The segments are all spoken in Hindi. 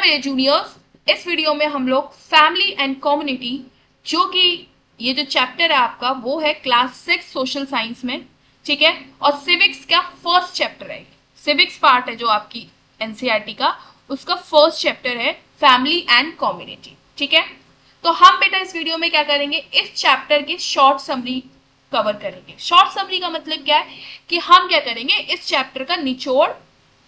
मेरे जूनियर्स, इस वीडियो में हम लोग फैमिली एंड कम्युनिटी, जो कि ये जो चैप्टर है आपका वो है क्लास 6 सोशल साइंस में, ठीक है। और सिविक्स का फर्स्ट चैप्टर है, सिविक्स पार्ट है जो आपकी एनसीईआरटी का, उसका फर्स्ट चैप्टर है फैमिली एंड कम्युनिटी, ठीक है। तो हम बेटा इस वीडियो में क्या करेंगे, इस चैप्टर की शॉर्ट समरी कवर करेंगे। शॉर्ट समरी का मतलब क्या है कि हम क्या करेंगे, इस चैप्टर का निचोड़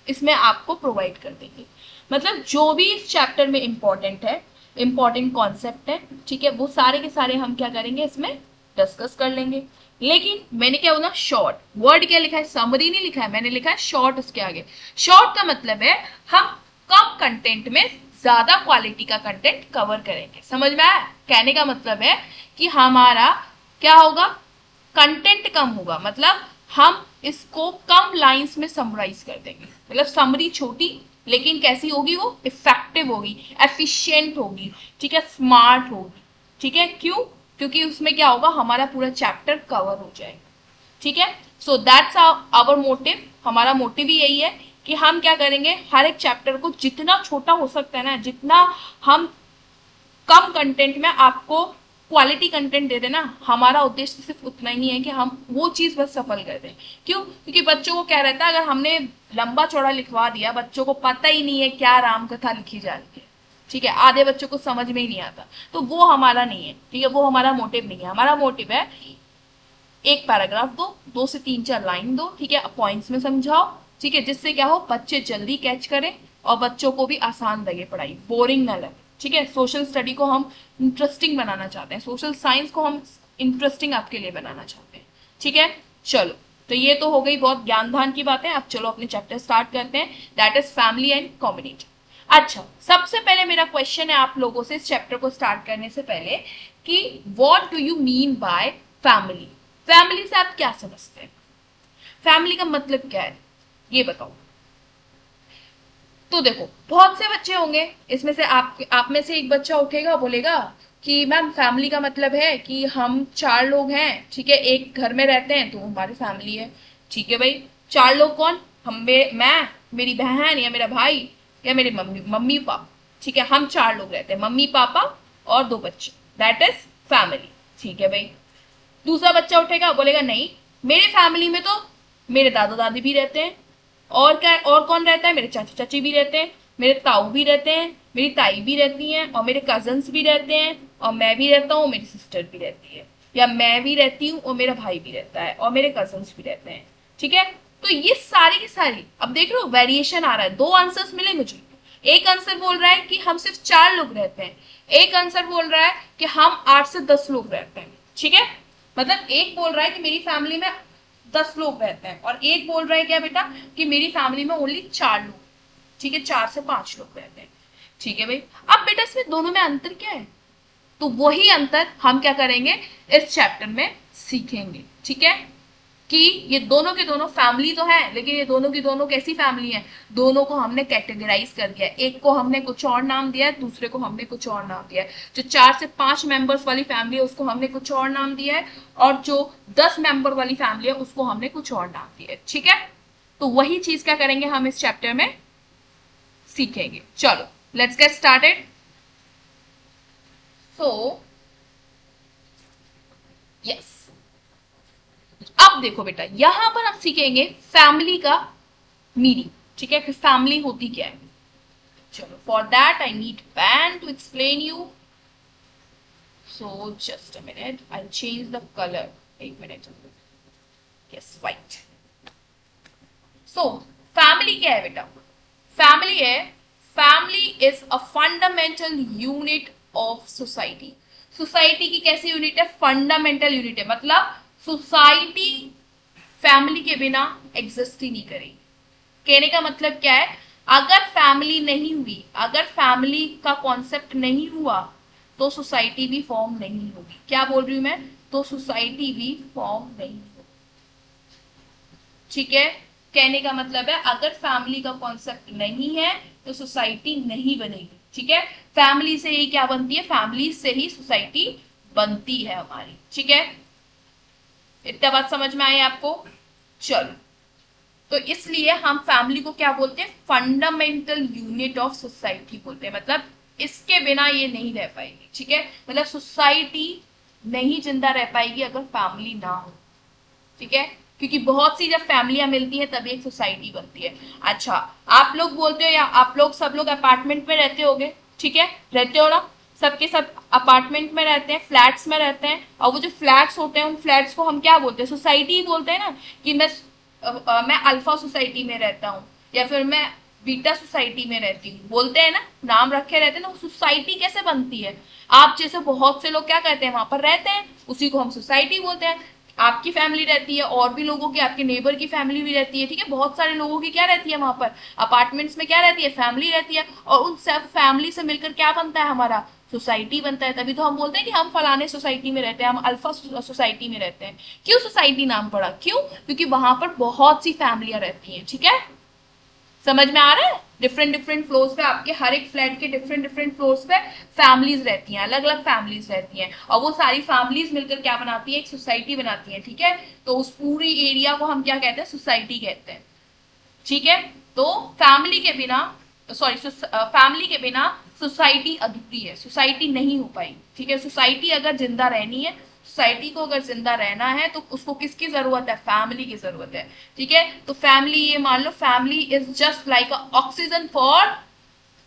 इसमें आपको प्रोवाइड कर देंगे। मतलब जो भी इस चैप्टर में इंपॉर्टेंट है, इंपॉर्टेंट कॉन्सेप्ट है, ठीक है, वो सारे के सारे हम क्या करेंगे इसमें डिस्कस कर लेंगे। लेकिन मैंने क्या बोला, शॉर्ट। वर्ड क्या लिखा है, समरी नहीं लिखा है, मैंने लिखा है शॉर्ट उसके आगे। शॉर्ट का मतलब है हम कम कंटेंट में ज्यादा क्वालिटी का कंटेंट कवर करेंगे। समझ में आया? कहने का मतलब है कि हमारा क्या होगा, कंटेंट कम होगा, मतलब हम इसको कम लाइंस में समराइज कर देंगे। मतलब समरी छोटी लेकिन कैसी होगी, वो इफेक्टिव होगी, एफिशिएंट होगी, ठीक है, स्मार्ट होगी, ठीक है। क्यों? क्योंकि उसमें क्या होगा, हमारा पूरा चैप्टर कवर हो जाएगा, ठीक है। सो दैट्स आवर मोटिव, हमारा मोटिव ही यही है कि हम क्या करेंगे, हर एक चैप्टर को जितना छोटा हो सकता है ना, जितना हम कम कंटेंट में आपको क्वालिटी कंटेंट दे देना, हमारा उद्देश्य सिर्फ उतना ही है कि हम वो चीज बस सफल कर दें। क्यों? क्योंकि बच्चों को क्या रहता है, अगर हमने लंबा चौड़ा लिखवा दिया, बच्चों को पता ही नहीं है क्या राम कथा लिखी जा रही है, ठीक है, आधे बच्चों को समझ में ही नहीं आता, तो वो हमारा नहीं है, ठीक है, वो हमारा मोटिव नहीं है। हमारा मोटिव है एक पैराग्राफ दो, 2 से 3 4 लाइन दो, ठीक है, पॉइंट्स में समझाओ, ठीक है, जिससे क्या हो, बच्चे जल्दी कैच करें और बच्चों को भी आसान लगे पढ़ाई, बोरिंग ना लगे, ठीक है। सोशल स्टडी को हम इंटरेस्टिंग बनाना चाहते हैं, सोशल साइंस को हम इंटरेस्टिंग आपके लिए बनाना चाहते हैं, ठीक है। चलो, तो ये तो हो गई बहुत ज्ञान धान की बातें। अब चलो अपने चैप्टर स्टार्ट करते हैं, that is family and community. अच्छा, सबसे पहले मेरा क्वेश्चन है आप लोगों से इस चैप्टर को स्टार्ट करने से पहले कि what do you mean by family. Family से आप क्या समझते हैं, फैमिली का मतलब क्या है, ये बताओ। तो देखो, बहुत से बच्चे होंगे इसमें से, आप में से एक बच्चा उठेगा, बोलेगा कि मैम फैमिली का मतलब है कि हम 4 लोग हैं, ठीक है, एक घर में रहते हैं तो हमारी फैमिली है। ठीक है भाई, 4 लोग कौन, मैं, मेरी बहन या मेरा भाई या मेरे मम्मी मम्मी पापा, ठीक है, हम 4 लोग रहते हैं, मम्मी पापा और 2 बच्चे, दैट इज फैमिली। ठीक है भाई, दूसरा बच्चा उठेगा, बोलेगा नहीं, मेरे फैमिली में तो मेरे दादा दादी भी रहते हैं, और क्या, और कौन रहता है, मेरे चाचा चाची भी रहते हैं, मेरे ताऊ भी रहते हैं, मेरी ताई भी रहती हैं, और मेरे कजन्स भी रहते हैं, और मैं भी रहता हूँ, मेरी सिस्टर भी रहती है, या मैं भी रहती हूँ और मेरा भाई भी रहता है, और मेरे कजन्स भी रहते हैं, ठीक है। तो ये सारी की सारी, अब देख लो वेरिएशन आ रहा है, 2 आंसर्स मिले मुझे। एक आंसर बोल रहा है कि हम सिर्फ 4 लोग रहते हैं, एक आंसर बोल रहा है कि हम 8 से 10 लोग रहते हैं, ठीक है। मतलब एक बोल रहा है कि मेरी फैमिली में 10 लोग रहते हैं, और एक बोल रहा है क्या बेटा, कि मेरी फैमिली में ओनली 4 लोग, ठीक है, 4 से 5 लोग रहते हैं, ठीक है भाई। अब बेटा इसमें दोनों में अंतर क्या है, तो वही अंतर हम क्या करेंगे इस चैप्टर में सीखेंगे, ठीक है। कि ये दोनों के दोनों फैमिली तो है, लेकिन ये दोनों की दोनों कैसी फैमिली है, दोनों को हमने कैटेगराइज कर दिया है, एक को हमने कुछ और नाम दिया है, दूसरे को हमने कुछ और नाम दिया है। जो 4 से 5 मेंबर्स वाली फैमिली है उसको हमने कुछ और नाम दिया है, और जो 10 मेंबर वाली फैमिली है उसको हमने कुछ और नाम दिया है, ठीक है। तो वही चीज क्या करेंगे हम इस चैप्टर में सीखेंगे। चलो let's get started. So yes, अब देखो बेटा, यहां पर हम सीखेंगे फैमिली का मीनिंग, ठीक है, कि फैमिली होती क्या है। चलो, for that I need pen to explain you, so just a minute, I change the colour, एक मिनट, यस, व्हाइट। सो फैमिली क्या है बेटा, फैमिली है, family is a fundamental unit of society. Society की कैसी यूनिट है, फंडामेंटल यूनिट है, मतलब सोसाइटी फैमिली के बिना एग्जिस्ट ही नहीं करेगी। कहने का मतलब क्या है, अगर फैमिली नहीं हुई, अगर फैमिली का कॉन्सेप्ट नहीं हुआ तो सोसाइटी भी फॉर्म नहीं होगी। क्या बोल रही हूं मैं, तो सोसाइटी भी फॉर्म नहीं होगी, ठीक है। कहने का मतलब है अगर फैमिली का कॉन्सेप्ट नहीं है तो सोसाइटी नहीं बनेगी, ठीक है। फैमिली से ही क्या बनती है, फैमिली से ही सोसाइटी बनती है हमारी, ठीक है। इतना बात समझ में आई आपको। चलो तो इसलिए हम फैमिली को क्या बोलते हैं, फंडामेंटल यूनिट ऑफ सोसाइटी बोलते हैं। मतलब इसके बिना ये नहीं रह पाएगी, ठीक है। मतलब सोसाइटी नहीं जिंदा रह पाएगी अगर फैमिली ना हो, ठीक है। क्योंकि बहुत सी जब फैमिलियां मिलती है तभी एक सोसाइटी बनती है। अच्छा, आप लोग बोलते हो या आप लोग सब लोग अपार्टमेंट में रहते होगे, ठीक है, रहते हो ना, सबके सब अपार्टमेंट में रहते हैं, फ्लैट्स में रहते हैं। और वो जो फ्लैट्स होते हैं उन फ्लैट्स को हम क्या बोलते हैं, सोसाइटी ही बोलते हैं ना। कि मैं अल्फा सोसाइटी में रहता हूँ या फिर मैं बीटा सोसाइटी में रहती हूँ, बोलते हैं ना, नाम रखे रहते हैं ना। सोसाइटी कैसे बनती है, आप जैसे बहुत से लोग क्या कहते हैं, वहां पर रहते हैं, उसी को हम सोसाइटी बोलते हैं। आपकी फैमिली रहती है, और भी लोगों की, आपके नेबर की फैमिली भी रहती है, ठीक है। बहुत सारे लोगों की क्या रहती है वहां पर, अपार्टमेंट्स में क्या रहती है, फैमिली रहती है। और उन सब फैमिली से मिलकर क्या बनता है हमारा, सोसाइटी बनता है। तभी तो हम बोलते हैं कि हम फलाने सोसाइटी में रहते हैं, हम अल्फा सोसाइटी में रहते हैं। क्यों सोसाइटी नाम पड़ा, क्यों, क्योंकि वहां पर बहुत सी फैमिलियां रहती हैं, ठीक है। समझ में आ रहा है, डिफरेंट डिफरेंट फ्लोर्स पे, आपके हर एक फ्लैट के डिफरेंट डिफरेंट फ्लोर्स पे फैमिलीज रहती हैं, अलग अलग फैमिलीज रहती हैं। और वो सारी फैमिलीज मिलकर क्या बनाती है, एक सोसाइटी बनाती है, ठीक है। तो उस पूरी एरिया को हम क्या कहते हैं, सोसाइटी कहते हैं, ठीक है। तो फैमिली के बिना, सॉरी, फैमिली के बिना सोसाइटी अधूरी है, सोसाइटी नहीं हो पाई, ठीक है। सोसाइटी अगर जिंदा रहनी है, सोसाइटी को अगर जिंदा रहना है तो उसको किसकी जरूरत है, फैमिली की जरूरत है, ठीक है। तो फैमिली, ये मान लो family is just like a oxygen for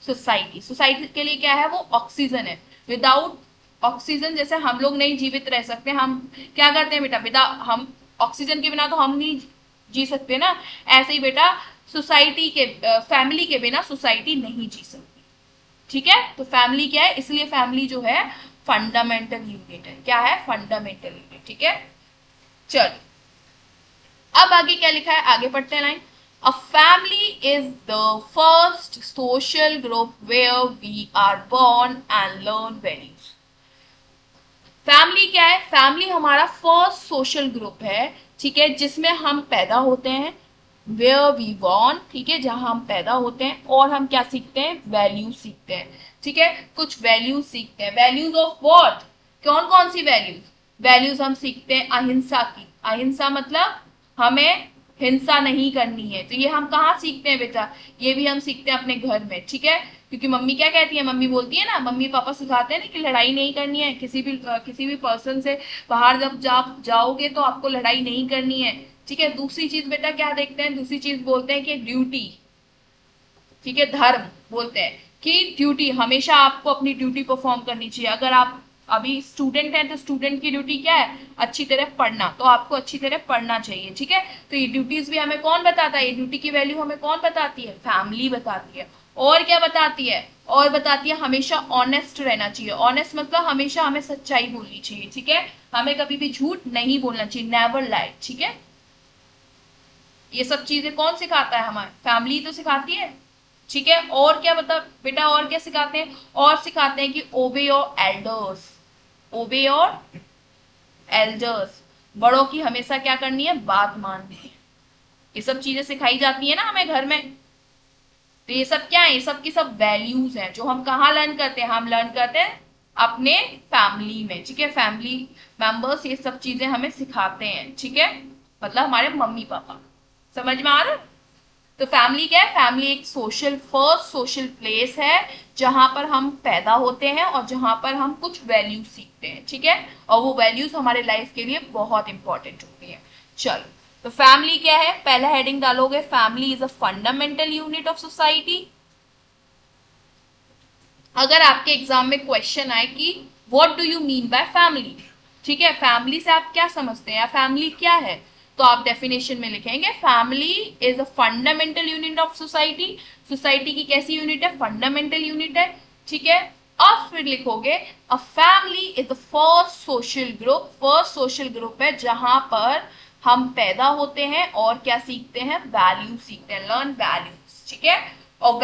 society. Society के लिए क्या है, वो ऑक्सीजन है। विदाउट ऑक्सीजन जैसे हम लोग नहीं जीवित रह सकते, हम क्या करते हैं बेटा, विदा हम ऑक्सीजन के बिना तो हम नहीं जी सकते ना। ऐसे ही बेटा सोसाइटी के, फैमिली के बिना सोसाइटी नहीं जी सकती, ठीक है। तो फैमिली क्या है, इसलिए फैमिली जो है फंडामेंटल यूनिट है। क्या है, फंडामेंटल यूनिट, ठीक है। चल, अब आगे क्या लिखा है, आगे पढ़ते हैं line. A family is the first social group where we are born and learn values. Family क्या है, फैमिली हमारा फर्स्ट सोशल ग्रुप है, ठीक है, जिसमें हम पैदा होते हैं, वेयर वी बॉर्न, ठीक है, जहां हम पैदा होते हैं, और हम क्या सीखते हैं, वैल्यूज सीखते हैं, ठीक है। कुछ वैल्यूज सीखते हैं, वैल्यूज ऑफ व्हाट, कौन कौन सी वैल्यूज, वैल्यूज हम सीखते हैं अहिंसा की। अहिंसा मतलब हमें हिंसा नहीं करनी है। तो ये हम कहाँ सीखते हैं बेटा, ये भी हम सीखते हैं अपने घर में, ठीक है। क्योंकि मम्मी क्या कहती है, मम्मी बोलती है ना, मम्मी पापा सिखाते हैं ना कि लड़ाई नहीं करनी है, किसी भी पर्सन से बाहर जब जाओगे तो आपको लड़ाई नहीं करनी है, ठीक है। दूसरी चीज बेटा क्या देखते हैं, दूसरी चीज बोलते हैं कि ड्यूटी, ठीक है, धर्म बोलते हैं कि ड्यूटी, हमेशा आपको अपनी ड्यूटी परफॉर्म करनी चाहिए। अगर आप अभी स्टूडेंट हैं तो स्टूडेंट की ड्यूटी क्या है, अच्छी तरह पढ़ना, तो आपको अच्छी तरह पढ़ना चाहिए, ठीक है। तो ये ड्यूटीज भी हमें कौन बताता है, ये ड्यूटी की वैल्यू हमें कौन बताती है, फैमिली बताती है। और क्या बताती है, और बताती है हमेशा ऑनेस्ट रहना चाहिए। ऑनेस्ट मतलब हमेशा हमें सच्चाई बोलनी चाहिए, ठीक है। हमें कभी भी झूठ नहीं बोलना चाहिए, नेवर लाई, ठीक है। ये सब चीजें कौन सिखाता है, हमारे फैमिली तो सिखाती है, ठीक है। और क्या बता बेटा, और क्या सिखाते हैं, और सिखाते हैं कि ओबे योर एल्डर्स, ओबे योर एल्डर्स, बड़ों की हमेशा क्या करनी है, बात माननी है। ये सब चीजें सिखाई जाती है ना हमें घर में। तो ये सब क्या है, ये सब की सब वैल्यूज हैं जो हम कहाँ लर्न करते हैं, हम लर्न करते हैं अपने फैमिली में, ठीक है। फैमिली मेंबर्स ये सब चीजें हमें सिखाते हैं, ठीक है, मतलब हमारे मम्मी पापा। समझ में आ रहा है। तो फैमिली क्या है, फैमिली एक फर्स्ट सोशल प्लेस है जहां पर हम पैदा होते हैं और जहां पर हम कुछ वैल्यूज सीखते हैं, ठीक है। और वो वैल्यूज हमारे लाइफ के लिए बहुत इंपॉर्टेंट होती है। चलो, तो फैमिली क्या है, पहला हेडिंग डालोगे, family is a fundamental unit of society. अगर आपके एग्जाम में क्वेश्चन आए कि what do you mean by family, ठीक है, फैमिली से आप क्या समझते हैं या फैमिली क्या है, तो आप डेफिनेशन में लिखेंगे family is a fundamental unit of society. Society की कैसी यूनिट है, फंडामेंटल यूनिट है, ठीक है। अब फिर लिखोगे a family is the first social group, first social group है जहां पर हम पैदा होते हैं और क्या सीखते हैं, वैल्यूज सीखते हैं, लर्न वैल्यूज, ठीक है। और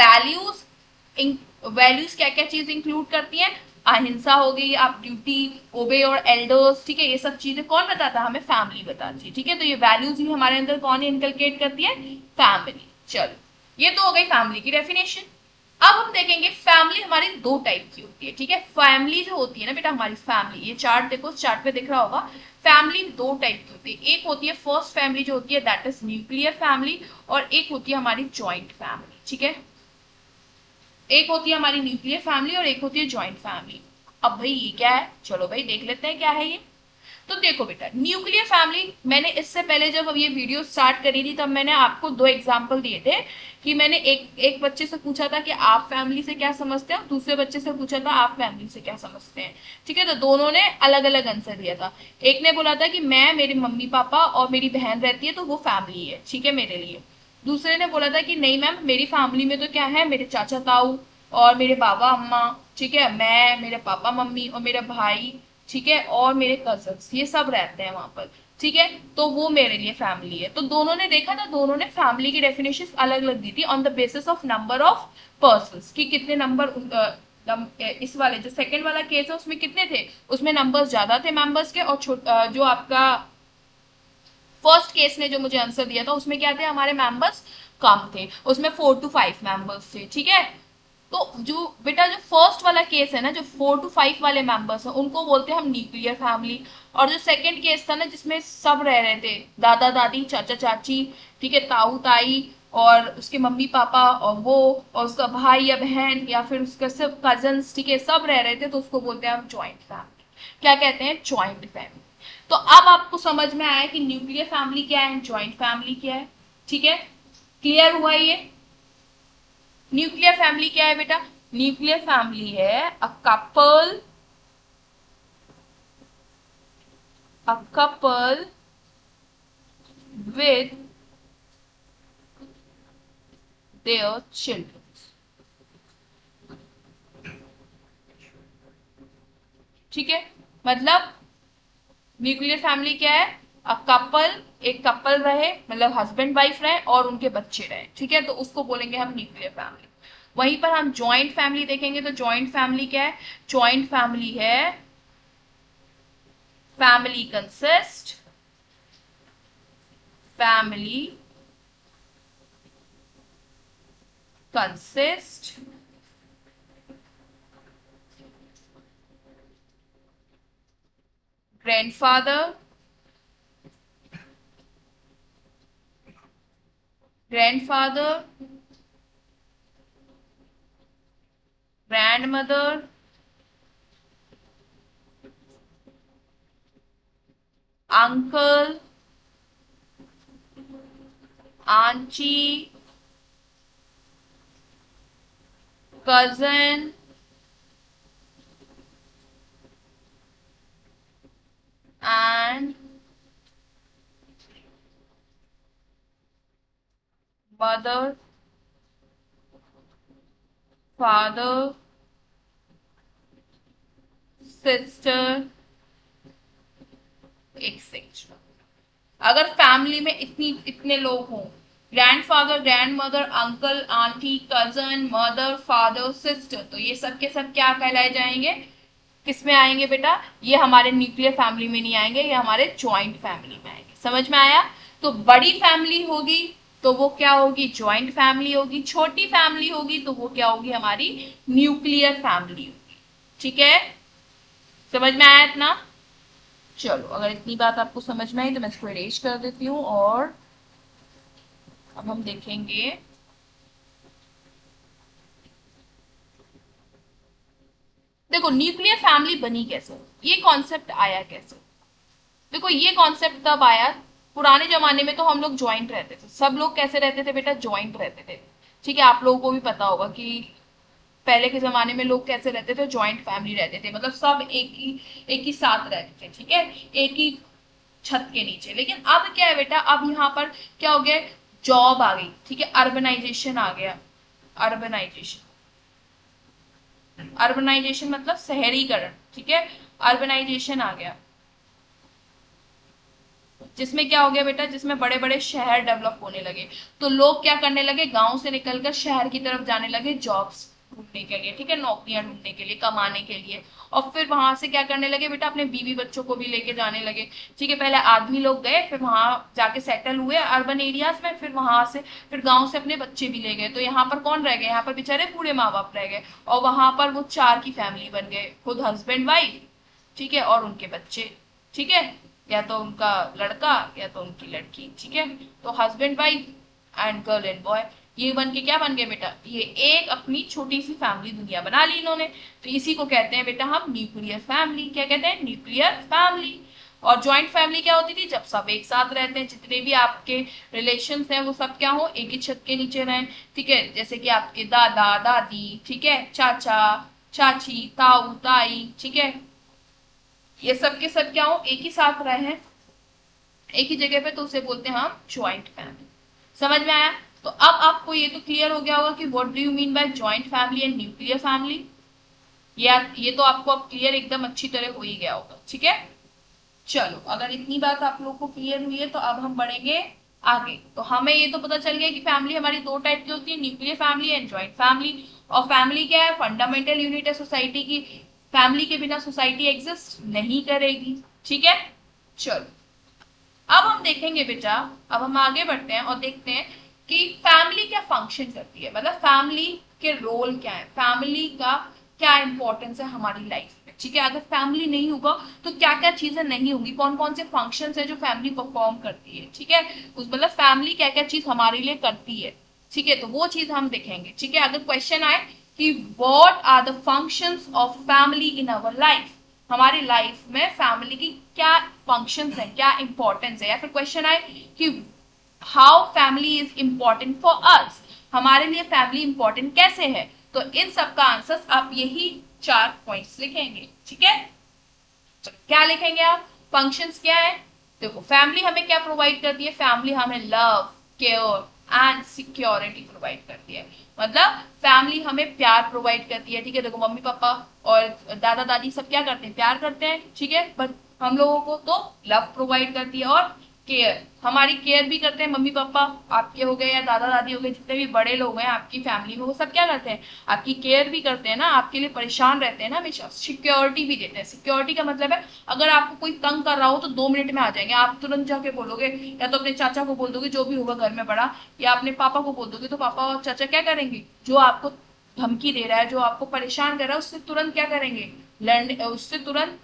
वैल्यूज क्या क्या चीज इंक्लूड करती हैं, अहिंसा हो गई, आप ड्यूटी, ओबे और एल्डर्स, ठीक है। ये सब चीजें कौन बताता है, हमें फैमिली बताती है, ठीक है। तो ये वैल्यूज भी हमारे अंदर कौन इनकलकेट करती है, फैमिली। चलो, ये तो हो गई फैमिली की डेफिनेशन। अब हम देखेंगे फैमिली हमारी दो टाइप की होती है, ठीक है। फैमिली जो होती है ना बेटा हमारी फैमिली, ये चार्ट देखो, इस चार्ट पे दिख रहा होगा, फैमिली दो टाइप की होती है। एक होती है फर्स्ट फैमिली जो होती है दैट इज न्यूक्लियर फैमिली, और एक होती है हमारी जॉइंट फैमिली, ठीक है। एक होती है हमारी न्यूक्लियर फैमिली और एक होती है जॉइंट फैमिली। अब भाई ये क्या है, चलो भाई देख लेते हैं क्या है ये। तो देखो बेटा न्यूक्लियर फैमिली, मैंने इससे पहले जब ये वीडियो स्टार्ट करी थी तब मैंने आपको दो एग्जांपल दिए थे कि मैंने एक बच्चे से पूछा था कि आप फैमिली से क्या समझते हैं, और दूसरे बच्चे से पूछा था आप फैमिली से क्या समझते हैं, ठीक है। तो दोनों ने अलग अलग आंसर दिया था। एक ने बोला था कि मैं, मेरे मम्मी पापा और मेरी बहन रहती है तो वो फैमिली है, ठीक है, मेरे लिए। दूसरे ने बोला था कि नहीं मैम, मेरी फैमिली में तो क्या है, मेरे चाचा ताऊ और मेरे बाबा अम्मा, ठीक है, मैं, मेरे पापा मम्मी और मेरा भाई, ठीक है, और मेरे कजन्स, ये सब रहते हैं वहां पर, ठीक है, तो वो मेरे लिए फैमिली है। तो दोनों ने देखा था, दोनों ने फैमिली की डेफिनेशन अलग अलग दी थी on the basis of number of person, कि कितने नंबर, इस वाले जो सेकंड वाला केस है उसमें कितने थे, उसमें नंबर्स ज्यादा थे मेंबर्स के, और जो आपका फर्स्ट केस ने जो मुझे आंसर दिया था उसमें क्या थे, हमारे मेंबर्स कम थे, उसमें 4 to 5 मेंबर्स थे, ठीक है। तो जो बेटा जो फर्स्ट वाला केस है ना, जो 4 to 5 वाले मेंबर्स हैं उनको बोलते हैं हम न्यूक्लियर फैमिली। और जो सेकंड केस था ना जिसमें सब रह रहे थे, दादा दादी, चाचा चाची, ठीक है, ताऊ ताई और उसके मम्मी पापा और वो और उसका भाई या बहन या फिर उसका सब कजन्स, ठीक है, सब रह रहे थे, तो उसको बोलते हैं हम ज्वाइंट फैमिली। क्या कहते हैं, ज्वाइंट फैमिली। तो अब आपको समझ में आया कि न्यूक्लियर फैमिली क्या है, ज्वाइंट फैमिली क्या है, ठीक है। क्लियर हुआ ये। न्यूक्लियर फैमिली क्या है बेटा, न्यूक्लियर फैमिली है a couple with their children, ठीक है। मतलब न्यूक्लियर फैमिली क्या है, अ कपल, एक कपल रहे मतलब हस्बैंड वाइफ रहे और उनके बच्चे रहे, ठीक है, तो उसको बोलेंगे हम न्यूक्लियर फैमिली। वहीं पर हम जॉइंट फैमिली देखेंगे तो जॉइंट फैमिली क्या है, जॉइंट फैमिली है family consist grandfather, grandfather, grandmother, uncle, auntie, cousin, and mother, father, sister, etcetera. अगर फैमिली में इतने लोग हों, grandfather, grandmother, uncle, aunty, cousin, mother, father, sister, तो ये सब के सब क्या कहलाए जाएंगे, किसमें आएंगे बेटा, ये हमारे न्यूक्लियर फैमिली में नहीं आएंगे, ये हमारे ज्वाइंट फैमिली में आएंगे। समझ में आया। तो बड़ी फैमिली होगी तो वो क्या होगी, ज्वाइंट फैमिली होगी। छोटी फैमिली होगी तो वो क्या होगी, हमारी न्यूक्लियर फैमिली होगी, ठीक है। समझ में आया इतना। चलो अगर इतनी बात आपको समझ में आई तो मैं इसको इरेज कर देती हूँ, और अब हम देखेंगे देखो न्यूक्लियर फैमिली बनी कैसे, ये कॉन्सेप्ट आया कैसे। देखो ये कॉन्सेप्ट तब आया, पुराने जमाने में तो हम लोग ज्वाइंट रहते थे, सब लोग कैसे रहते थे बेटा, ज्वाइंट रहते थे, ठीक है। आप लोगों को भी पता होगा कि पहले के जमाने में लोग कैसे रहते थे, ज्वाइंट फैमिली रहते थे, मतलब सब एक ही साथ रहते थे, ठीक है, एक ही छत के नीचे। लेकिन अब क्या है बेटा, अब यहाँ पर क्या हो गया, जॉब आ गई, ठीक है, अर्बनाइजेशन आ गया। अर्बनाइजेशन, अर्बनाइजेशन मतलब शहरीकरण, ठीक है, अर्बनाइजेशन आ गया, जिसमें क्या हो गया बेटा, जिसमें बड़े बड़े शहर डेवलप होने लगे, तो लोग क्या करने लगे, गांव से निकलकर शहर की तरफ जाने लगे जॉब्स ढूंढने के लिए, ठीक है, नौकरियां ढूंढने के लिए, कमाने के लिए। और फिर वहां से क्या करने लगे बेटा, अपने बीवी बच्चों को भी लेके जाने लगे, ठीक है। पहले आदमी लोग गए, फिर वहां जाके सेटल हुए अर्बन एरियाज में, फिर वहां से फिर गांव से अपने बच्चे भी ले गए। तो यहाँ पर कौन रह गए, यहाँ पर बेचारे बूढ़े माँ बाप रह गए, और वहां पर वो 4 की फैमिली बन गए, खुद हस्बैंड वाइफ, ठीक है, और उनके बच्चे, ठीक है, या तो उनका लड़का या तो उनकी लड़की, ठीक है। तो husband wife and girl and boy, ये बन के क्या बन गए बेटा, ये एक अपनी छोटी सी फैमिली दुनिया बना ली इन्होंने। तो इसी को कहते हैं बेटा हम न्यूक्लियर फैमिली। क्या कहते हैं, न्यूक्लियर फैमिली। और ज्वाइंट फैमिली क्या होती थी, जब सब एक साथ रहते हैं, जितने भी आपके रिलेशंस हैं वो सब क्या हो, एक ही छत के नीचे रहें, ठीक है। जैसे कि आपके दादा दादी, ठीक है, चाचा चाची, ताऊ ताई, ठीक है, ये सब के सब क्या हो, एक ही साथ रहे हैं, एक ही जगह पे, तो उसे बोलते हैं हम ज्वाइंट फैमिली। समझ में आया। तो अब आपको ये तो क्लियर हो गया होगा कि what do you mean by joint family and nuclear family. ये तो आपको अब क्लियर एकदम अच्छी तरह हो ही गया होगा, ठीक है। चलो, अगर इतनी बात आप लोग को क्लियर हुई है तो अब हम बढ़ेंगे आगे। तो हमें ये तो पता चल गया कि फैमिली हमारी 2 टाइप की होती है, nuclear family and joint family. और फैमिली क्या है, फंडामेंटल यूनिट है सोसाइटी की। फैमिली के बिना सोसाइटी एग्जिस्ट नहीं करेगी, ठीक है। चलो, अब हम देखेंगे बेटा, अब हम आगे बढ़ते हैं और देखते हैं कि फैमिली क्या फंक्शन करती है, मतलब फैमिली के रोल क्या है, फैमिली का क्या इंपॉर्टेंस है हमारी लाइफ में, ठीक है। अगर फैमिली नहीं होगा तो क्या क्या चीजें नहीं होंगी, कौन कौन से फंक्शन है जो फैमिली परफॉर्म करती है, ठीक है। उस मतलब फैमिली क्या क्या चीज हमारे लिए करती है, ठीक है, तो वो चीज हम देखेंगे, ठीक है। अगर क्वेश्चन आए कि what are the functions of family in our life, हमारी लाइफ में फैमिली की क्या फंक्शंस है, क्या इंपॉर्टेंस है, या फिर क्वेश्चन आए कि how family is important for us, हमारे लिए फैमिली इंपॉर्टेंट कैसे है, तो इन सब का आंसर आप यही 4 पॉइंट्स लिखेंगे, ठीक है। तो क्या लिखेंगे आप, फंक्शंस क्या है, देखो फैमिली हमें क्या प्रोवाइड करती है, फैमिली हमें love, care and security provide करती है, मतलब फैमिली हमें प्यार प्रोवाइड करती है, ठीक है। देखो मम्मी पापा और दादा दादी सब क्या करते हैं, प्यार करते हैं, ठीक है, पर हम लोगों को तो लव प्रोवाइड करती है, और केयर, हमारी केयर भी करते हैं मम्मी पापा आपके हो गए या दादा दादी हो गए, जितने भी बड़े लोग हैं आपकी फैमिली में, वो सब क्या करते हैं, आपकी केयर भी करते हैं ना, आपके लिए परेशान रहते हैं ना हमेशा, सिक्योरिटी भी देते हैं। सिक्योरिटी का मतलब है अगर आपको कोई तंग कर रहा हो तो 2 मिनट में आ जाएंगे, आप तुरंत जाके बोलोगे, या तो अपने चाचा को बोल दोगे जो भी होगा घर में बड़ा, या अपने पापा को बोल दोगे, तो पापा और चाचा क्या करेंगे, जो आपको धमकी दे रहा है, जो आपको परेशान कर रहा है, उससे तुरंत क्या करेंगे, लड़ने, उससे तुरंत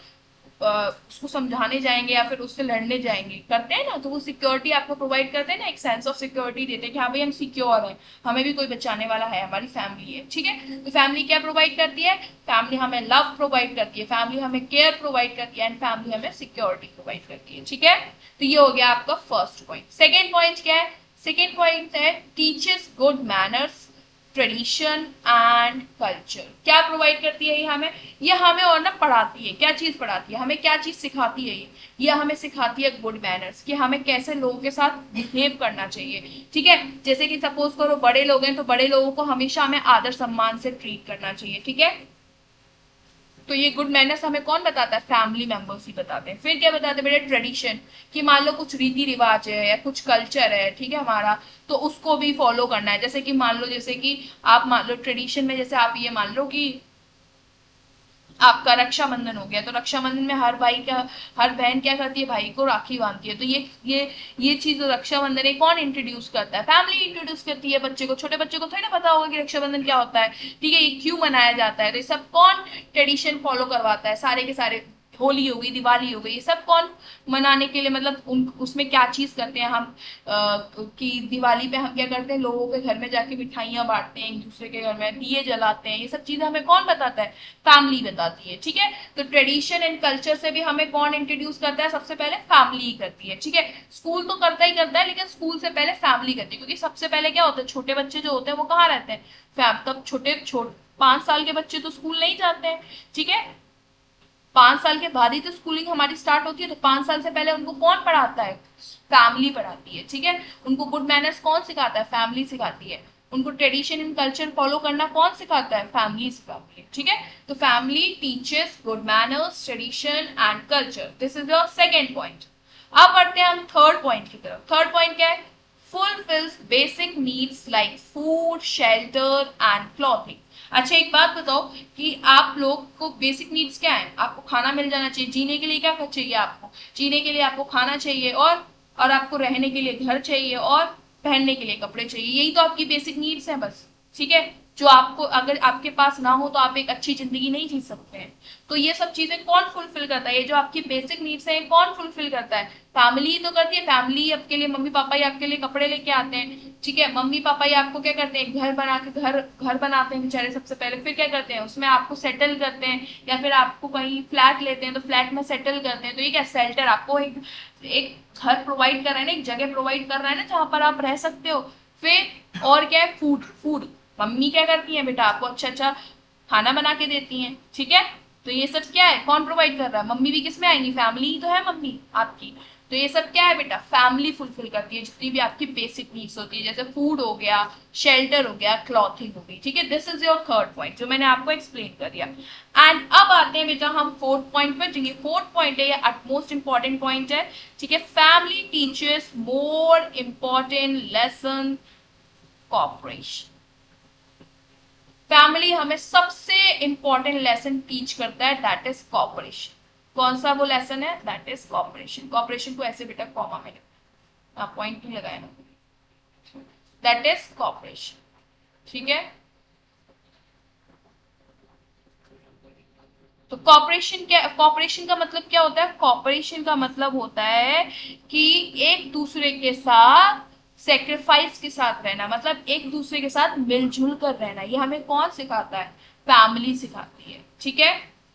उसको समझाने जाएंगे या फिर उससे लड़ने जाएंगे, करते हैं ना। तो वो सिक्योरिटी आपको प्रोवाइड करते हैं ना, एक सेंस ऑफ सिक्योरिटी देते हैं कि हाँ भाई हम सिक्योर हैं, हमें भी कोई बचाने वाला है, हमारी फैमिली है, ठीक है। तो फैमिली क्या प्रोवाइड करती है, फैमिली हमें लव प्रोवाइड करती है, फैमिली हमें केयर प्रोवाइड करती है, एंड फैमिली हमें सिक्योरिटी प्रोवाइड करती है, ठीक है। तो ये हो गया आपका फर्स्ट पॉइंट। सेकेंड पॉइंट क्या है, सेकेंड पॉइंट है teachers good manners, tradition and culture. क्या प्रोवाइड करती है ये हमें और ना पढ़ाती है, क्या चीज पढ़ाती है हमें, क्या चीज सिखाती है ये हमें सिखाती है गुड मैनर्स, कि हमें कैसे लोगों के साथ बिहेव करना चाहिए, ठीक है। जैसे कि सपोज करो बड़े लोग हैं तो बड़े लोगों को हमेशा हमें आदर सम्मान से ट्रीट करना चाहिए, ठीक है। तो ये गुड मैनर्स हमें कौन बताता है, फैमिली मेंबर्स ही बताते हैं। फिर क्या बताते हैं बेटा, ट्रेडिशन, कि मान लो कुछ रीति रिवाज है या कुछ कल्चर है, ठीक है हमारा, तो उसको भी फॉलो करना है। जैसे कि मान लो, जैसे कि आप मान लो ट्रेडिशन में, जैसे आप ये मान लो कि आपका रक्षाबंधन हो गया, तो रक्षाबंधन में हर बहन क्या करती है, भाई को राखी बांधती है। तो ये चीज रक्षाबंधन है कौन इंट्रोड्यूस करता है, फैमिली इंट्रोड्यूस करती है बच्चे को। छोटे बच्चे को थोड़ी ना पता होगा कि रक्षाबंधन क्या होता है, ठीक है, ये क्यों मनाया जाता है। तो ये सब कौन ट्रेडिशन फॉलो करवाता है, सारे के सारे। होली हो गई, दिवाली हो गई, ये सब कौन मनाने के लिए, मतलब उसमें क्या चीज करते हैं हम, कि दिवाली पे हम क्या करते हैं, लोगों के घर में जाके मिठाइयां बांटते हैं, एक दूसरे के घर में दिए जलाते हैं, ये सब चीजें हमें कौन बताता है, फैमिली बताती है, ठीक है। तो ट्रेडिशन एंड कल्चर से भी हमें कौन इंट्रोड्यूस करता है, सबसे पहले फैमिली ही करती है, ठीक है। स्कूल तो करता ही करता है, लेकिन स्कूल से पहले फैमिली करती है, क्योंकि सबसे पहले क्या होता है, छोटे बच्चे जो होते हैं वो कहाँ रहते हैं, तब छोटे 5 साल के बच्चे तो स्कूल नहीं जाते हैं, ठीक है। 5 साल के बाद ही तो स्कूलिंग हमारी स्टार्ट होती है, तो 5 साल से पहले उनको कौन पढ़ाता है, फैमिली पढ़ाती है, ठीक है। उनको गुड मैनर्स कौन सिखाता है, फैमिली सिखाती है। उनको ट्रेडिशन एंड कल्चर फॉलो करना कौन सिखाता है, फैमिली सिखाती है, ठीक है। तो family teachers good manners, tradition and culture, this is your second point. अब बढ़ते हैं हम थर्ड पॉइंट की तरफ। थर्ड पॉइंट क्या है, fulfills basic needs like food, shelter and clothing। अच्छा एक बात बताओ कि आप लोग को बेसिक नीड्स क्या है? आपको खाना मिल जाना चाहिए, जीने के लिए क्या चाहिए आपको? जीने के लिए आपको खाना चाहिए, और आपको रहने के लिए घर चाहिए, और पहनने के लिए कपड़े चाहिए। यही तो आपकी बेसिक नीड्स हैं बस। ठीक है, जो आपको अगर आपके पास ना हो तो आप एक अच्छी जिंदगी नहीं जी सकते हैं। तो ये सब चीजें कौन फुलफिल करता है? ये जो आपकी बेसिक नीड्स है कौन फुलफिल करता है? फैमिली तो करती है। फैमिली आपके लिए, मम्मी पापा ही आपके लिए कपड़े लेके आते हैं। ठीक है, मम्मी पापा ही आपको क्या करते हैं, घर बना के घर घर बनाते हैं बेचारे सबसे पहले, फिर क्या करते हैं, उसमें आपको सेटल करते हैं, या फिर आपको कहीं फ्लैट लेते हैं तो फ्लैट में सेटल करते हैं। तो ये क्या, शेल्टर आपको एक घर प्रोवाइड कर रहा है ना, एक जगह प्रोवाइड कर रहा है ना जहां पर आप रह सकते हो। फिर और क्या है, फूड। फूड मम्मी क्या करती है बेटा, आपको अच्छा अच्छा खाना बना के देती हैं। ठीक है, तो ये सब क्या है, कौन प्रोवाइड कर रहा है? मम्मी भी किस में आएंगी, फैमिली ही तो है मम्मी आपकी। तो ये सब क्या है बेटा, फैमिली फुलफिल करती है जितनी भी आपकी बेसिक नीड्स होती है, जैसे फूड हो गया, शेल्टर हो गया, क्लॉथिंग हो गई। ठीक है, this is your third point जो मैंने आपको एक्सप्लेन कर दिया। एंड अब आते हैं बेटा हम फोर्थ पॉइंट पर। जो फोर्थ पॉइंट है ये मोस्ट इंपॉर्टेंट पॉइंट है। ठीक है, family teaches more important lesson, cooperation. Family हमें सबसे इंपॉर्टेंट लेसन टीच करता है, दैट इज कॉपरेशन। कौन सा वो लेसन है? That is corporation. कॉपरेशन को ऐसे बेटा कॉमा में पॉइंट नहीं लगाया ना, दैट इज कॉपरेशन। ठीक है, तो कॉपरेशन का मतलब क्या होता है? कॉपरेशन का मतलब होता है कि एक दूसरे के साथ सेक्रीफाइस के साथ रहना, मतलब एक दूसरे के साथ मिलजुल कर रहना। ये हमें कौन सिखाता है? फैमिली सिखाती है। ठीक है,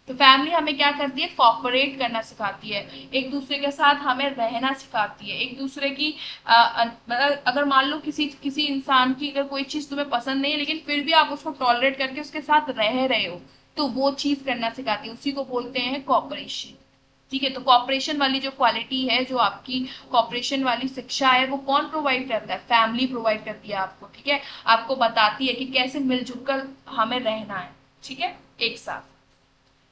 तो फैमिली हमें क्या करती है? कॉपरेट करना सिखाती है, एक दूसरे के साथ हमें रहना सिखाती है, एक दूसरे की मतलब अगर मान लो किसी किसी इंसान की अगर कोई चीज तुम्हें पसंद नहीं है लेकिन फिर भी आप उसको टॉलरेट करके उसके साथ रह रहे हो, तो वो चीज करना सिखाती है, उसी को बोलते हैं कॉपरेशन। ठीक है, तो कॉपरेशन वाली जो क्वालिटी है, जो आपकी कॉपरेशन वाली शिक्षा है, वो कौन प्रोवाइड करता है? फैमिली प्रोवाइड करती है आपको। ठीक है, आपको बताती है कि कैसे मिलजुल कर हमें रहना है। ठीक है, एक साथ।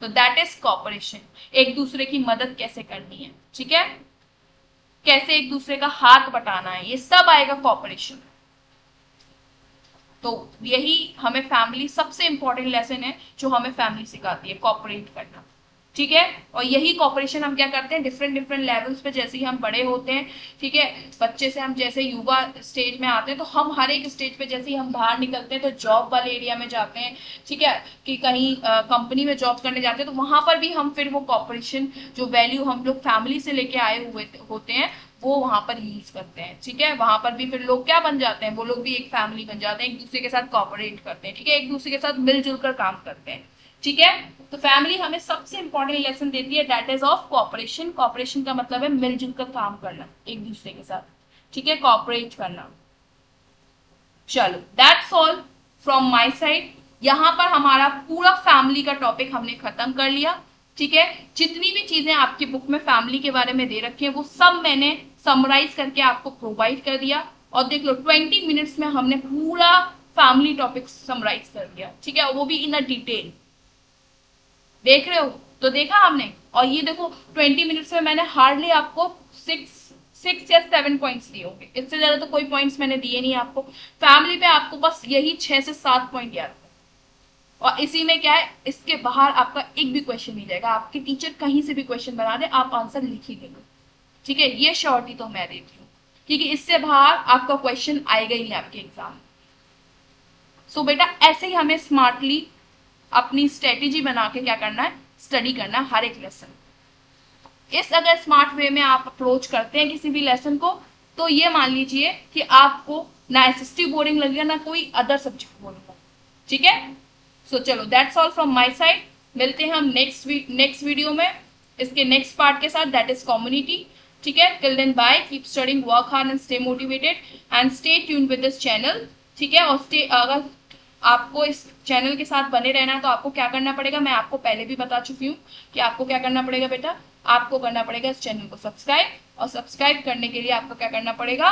तो दैट इज कॉपरेशन। एक दूसरे की मदद कैसे करनी है, ठीक है, कैसे एक दूसरे का हाथ बटाना है, ये सब आएगा कॉपरेशन। तो यही हमें फैमिली सबसे इंपॉर्टेंट लेसन है जो हमें फैमिली सिखाती है, कॉपरेट करना। ठीक है, और यही कॉपरेशन हम क्या करते हैं डिफरेंट डिफरेंट लेवल्स पे, जैसे ही हम बड़े होते हैं। ठीक है, बच्चे से हम जैसे युवा स्टेज में आते हैं, तो हम हर एक स्टेज पे जैसे ही हम बाहर निकलते हैं तो जॉब वाले एरिया में जाते हैं। ठीक है, कि कहीं कंपनी में जॉब करने जाते हैं, तो वहां पर भी हम फिर वो कॉपरेशन जो वैल्यू हम लोग फैमिली से लेके आए हुए होते हैं वो वहां पर यूज करते हैं। ठीक है, वहां पर भी फिर लोग क्या बन जाते हैं, वो लोग भी एक फैमिली बन जाते हैं, एक दूसरे के साथ कॉपरेट करते हैं। ठीक है, एक दूसरे के साथ मिलजुल कर काम करते हैं। ठीक है, तो फैमिली हमें सबसे इंपॉर्टेंट लेसन देती है, that is of cooperation. Cooperation का मतलब है मिलजुल कर काम करना एक दूसरे के साथ। ठीक है, कॉपरेट करना। चलो, that's all from my side. यहाँ पर हमारा पूरा फैमिली का टॉपिक हमने खत्म कर लिया। ठीक है, जितनी भी चीजें आपकी बुक में फैमिली के बारे में दे रखी है वो सब मैंने समराइज करके आपको प्रोवाइड कर दिया। और देख लो 20 मिनट्स में हमने पूरा फैमिली टॉपिक समराइज कर दिया। ठीक है, वो भी इन अ डिटेल। देख रहे हो? तो देखा हमने, और ये देखो 20 मिनट्स में मैंने हार्डली आपको सिक्स या 7 पॉइंट्स दिए होंगे, इससे ज्यादा तो कोई पॉइंट्स मैंने दिए नहीं आपको। फैमिली पे आपको बस यही 6 से 7 पॉइंट याद, और इसी में क्या है, इसके बाहर आपका एक भी क्वेश्चन नहीं जाएगा। आपके टीचर कहीं से भी क्वेश्चन बना दे, आप आंसर लिख ही देंगे। ठीक है, ये श्योरिटी तो मैं देती हूँ, क्योंकि इससे बाहर आपका क्वेश्चन आएगा ही नहीं आपके एग्जाम। सो बेटा ऐसे ही हमें स्मार्टली अपनी स्ट्रेटेजी बना के क्या करना है, स्टडी करना है हर एक लेसन। इस अगर स्मार्ट वे में आप अप्रोच करते हैं किसी भी लेसन को, तो ये मान लीजिए कि आपको ना एसएसटी बोरिंग लगेगा ना कोई अदर सब्जेक्ट बोरिंग। ठीक है, सो चलो that's all from my side. मिलते हैं हम नेक्स्ट वीडियो में इसके नेक्स्ट पार्ट के साथ, दैट इज कम्युनिटी। ठीक है, till then bye, keep studying, work hard and stay motivated and stay tuned with this channel. ठीक है, और अगर आपको इस चैनल के साथ बने रहना है तो आपको क्या करना पड़ेगा, मैं आपको पहले भी बता चुकी हूँ कि आपको क्या करना पड़ेगा बेटा, आपको करना पड़ेगा इस चैनल को सब्सक्राइब, और सब्सक्राइब करने के लिए आपको क्या करना पड़ेगा,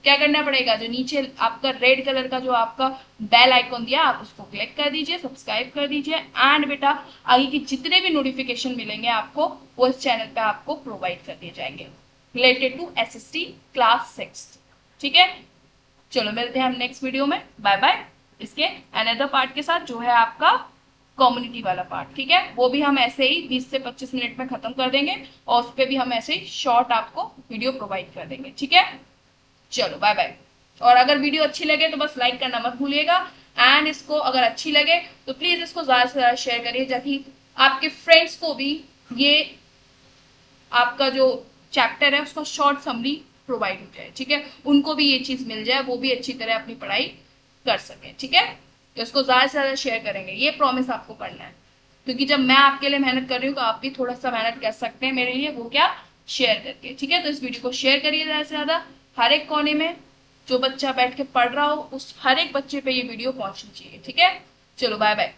क्या करना पड़ेगा, जो नीचे आपका रेड कलर का जो आपका बेल आइकॉन दिया आप उसको क्लिक कर दीजिए, सब्सक्राइब कर दीजिए। एंड बेटा आगे की जितने भी नोटिफिकेशन मिलेंगे आपको वो इस चैनल पे आपको प्रोवाइड कर दिए जाएंगे रिलेटेड टू एसएसटी क्लास 6। ठीक है, चलो मिलते हैं हम नेक्स्ट वीडियो में। Bye bye. इसके अनदर पार्ट के साथ, जो है आपका कम्युनिटी वाला पार्ट। ठीक है, वो भी हम ऐसे ही 20 से 25 मिनट में खत्म कर देंगे और उस पर भी हम ऐसे ही शॉर्ट आपको वीडियो प्रोवाइड कर देंगे। ठीक है, चलो बाय बाय। और अगर वीडियो अच्छी लगे तो बस लाइक करना मत भूलिएगा, एंड इसको अगर अच्छी लगे तो प्लीज इसको ज्यादा से ज्यादा शेयर करिए, ताकि आपके फ्रेंड्स को भी ये आपका जो चैप्टर है उसका शॉर्ट समरी प्रोवाइड हो जाए। ठीक है, उनको भी ये चीज मिल जाए, वो भी अच्छी तरह अपनी पढ़ाई कर सके। ठीक है, तो इसको ज्यादा से ज्यादा शेयर करेंगे, ये प्रॉमिस आपको करना है, क्योंकि जब मैं आपके लिए मेहनत कर रही हूँ तो आप भी थोड़ा सा मेहनत कर सकते हैं मेरे लिए, वो क्या, शेयर करके। ठीक है, तो इस वीडियो को शेयर करिए ज्यादा से ज्यादा, हर एक कोने में जो बच्चा बैठ के पढ़ रहा हो उस हर एक बच्चे पे ये वीडियो पहुंचनी चाहिए। ठीक है, चलो बाय बाय।